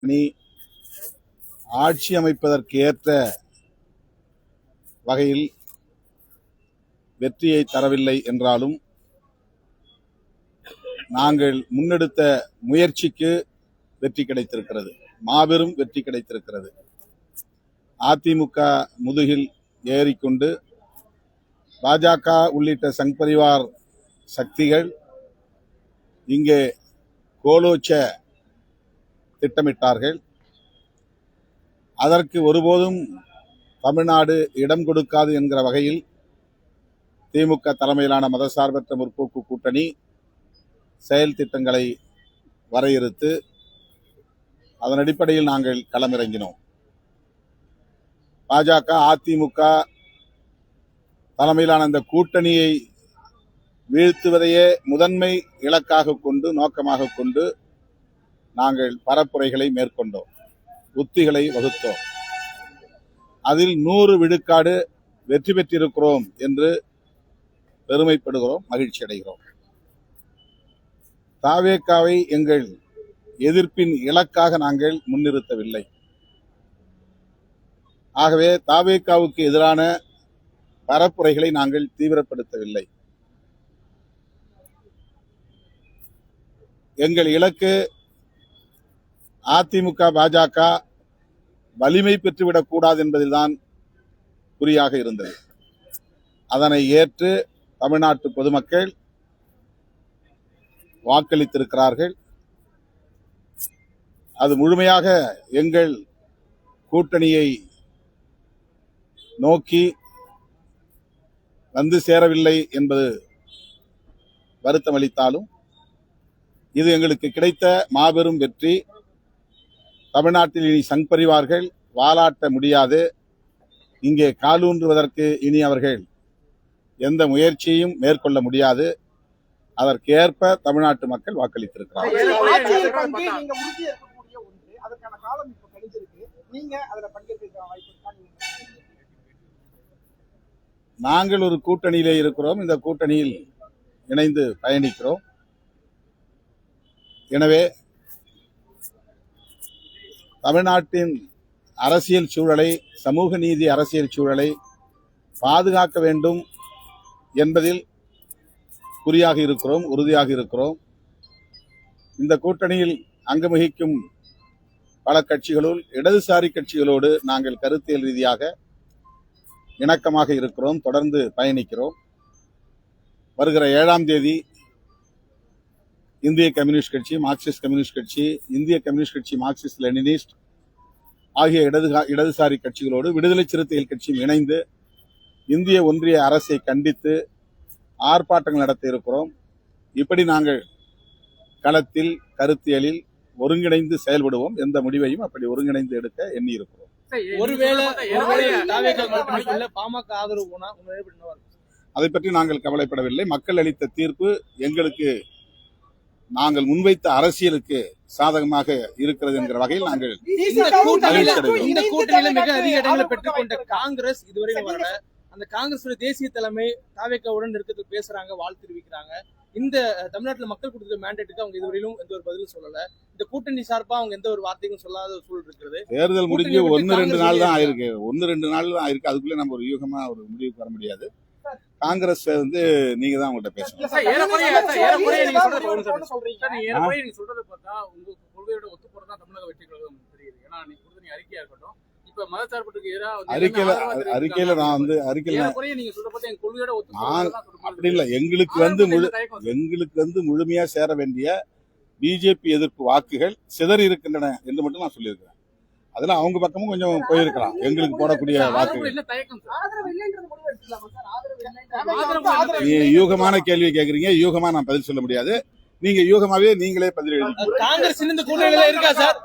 அணி ஆட்சி அமைப்பதற்கு ஏற்ற வகையில் வெற்றியை தரவில்லை என்றாலும் நாங்கள் முன்னெடுத்த முயற்சிக்கு வெற்றி கிடைத்திருக்கிறது, மாபெரும் வெற்றி கிடைத்திருக்கிறது. அதிமுக முதுகில் ஏறிக்கொண்டு பாஜக உள்ளிட்ட சங் பரிவார் சக்திகள் இங்கே கோலோச்ச திட்டமிட்டார்கள். அதற்கு ஒருபோதும் தமிழ்நாடு இடம் கொடுக்காது என்கிற வகையில் திமுக தலைமையிலான மதசார்பற்ற முற்போக்கு கூட்டணி செயல் திட்டங்களை வரையறுத்து அதன் அடிப்படையில் நாங்கள் களமிறங்கினோம். பாஜக அதிமுக தலைமையிலான அந்த கூட்டணியை வீழ்த்துவதையே முதன்மை இலக்காக கொண்டு நோக்கமாக கொண்டு நாங்கள் பரப்புரைகளை மேற்கொண்டோம், உத்திகளை வகுத்தோம். அதில் 100 விழுக்காடு வெற்றி பெற்றிருக்கிறோம் என்று பெருமைப்படுகிறோம், மகிழ்ச்சி அடைகிறோம். தாவேகாவை எங்கள் எதிர்ப்பின் இலக்காக நாங்கள் முன்னிறுத்தவில்லை. ஆகவே தாவேகாவுக்கு எதிரான பரப்புரைகளை நாங்கள் தீவிரப்படுத்தவில்லை. எங்கள் இலக்கு அதிமுக பாஜக வலிமை பெற்றுவிடக்கூடாது என்பதில்தான் குறியாக இருந்தது. அதனை ஏற்று தமிழ்நாட்டு பொதுமக்கள் வாக்களித்திருக்கிறார்கள். அது முழுமையாக எங்கள் கூட்டணியை நோக்கி வந்து சேரவில்லை என்பது வருத்தமளித்தாலும் இது எங்களுக்கு கிடைத்த மாபெரும் வெற்றி. தமிழ்நாட்டில் இனி சங் பரிவார்கள் வாலாட்ட முடியாது. இங்கே காலூன்றுவதற்கு இனி அவர்கள் எந்த முயற்சியையும் மேற்கொள்ள முடியாது. அதற்கேற்ப தமிழ்நாட்டு மக்கள் வாக்களித்திருக்கிறார்கள். நாங்கள் ஒரு கூட்டணியிலே இருக்கிறோம், இந்த கூட்டணியில் இணைந்து பயணிக்கிறோம். எனவே தமிழ்நாட்டின் அரசியல் சூழலை, சமூக நீதி அரசியல் சூழலை பாதுகாக்க வேண்டும் என்பதில் குறியாக இருக்கிறோம், உறுதியாக இருக்கிறோம். இந்த கூட்டணியில் அங்கவகிக்கும் பல கட்சிகளுள் இடதுசாரி கட்சிகளோடு நாங்கள் கருத்தியல் ரீதியாக இணக்கமாக இருக்கிறோம், தொடர்ந்து பயணிக்கிறோம். வருகிற 7ஆம் தேதி இந்திய கம்யூனிஸ்ட் கட்சி, மார்க்சிஸ்ட் கம்யூனிஸ்ட் கட்சி, இந்திய கம்யூனிஸ்ட் கட்சி, மார்க்சிஸ்ட் லெனினிஸ்ட் ஆகிய இடதுசாரி கட்சிகளோடு விடுதலை சிறுத்தைகள் கட்சியும் இணைந்து இந்திய ஒன்றிய அரசை கண்டித்து ஆர்ப்பாட்டங்கள் நடத்த இருக்கிறோம். இப்படி நாங்கள் களத்தில் கருத்தியலில் ஒருங்கிணைந்து செயல்படுவோம். எந்த முடிவையும் அப்படி ஒருங்கிணைந்து எடுக்க எண்ணி இருக்கிறோம். அதை பற்றி நாங்கள் கவலைப்படவில்லை. மக்கள் அளித்த தீர்ப்பு எங்களுக்கு, நாங்கள் முன்வைத்த அரசியலுக்கு சாதகமாக இருக்கிறது என்கிற வகையில் நாங்கள் இந்த கூட்டணியில மிக அதிக இடங்களை பெற்றுக்கொண்ட காங்கிரஸ் இதுவரை வரல. அந்த காங்கிரஸ் தேசிய தலைமை தாவேகாவுடன் இருக்கிறதுக்கு பேசுறாங்க, வாழ்த்து தெரிவிக்கிறாங்க. இந்த தமிழ்நாட்டில் மக்கள் கொடுத்த மேண்டேட்டுக்கு அவங்க இதுவரையிலும் எந்த ஒரு பதிலும் சொல்லல. இந்த கூட்டணி சார்பா அவங்க எந்த ஒரு வார்த்தையும் சொல்லாத சூழல் இருக்கிறது. தேர்தல் முடிஞ்சு 1-2 நாள் தான் ஆயிருக்கு. 1-2 நாள் தான் ஆயிருக்கு. அதுக்குள்ளே நம்ம ஒரு யூகமா ஒரு முடிவுக்கு வர முடியாது. காங்கிரஸ் நீங்க தான் உங்கள்கிட்ட பேசணும். அறிக்கையில நான் அப்படி இல்லை. எங்களுக்கு முழுமையா சேர வேண்டிய பிஜேபி எதிர்ப்பு வாக்குகள் சிதறி இருக்கின்றன என்று மட்டும் நான் சொல்லியிருக்கிறேன். அதுல அவங்க பக்கமும் கொஞ்சம் போயிருக்கலாம். எங்களுக்கு போடக்கூடிய வாக்குகள் யூகமான கேள்வி கேட்கறீங்க. யூகமா நான் பதில் சொல்ல முடியாது. நீங்க யூகமாவே நீங்களே பதில் எழுதி. காங்கிரஸ் இந்த கூட்டணியில இருக்கா சார்?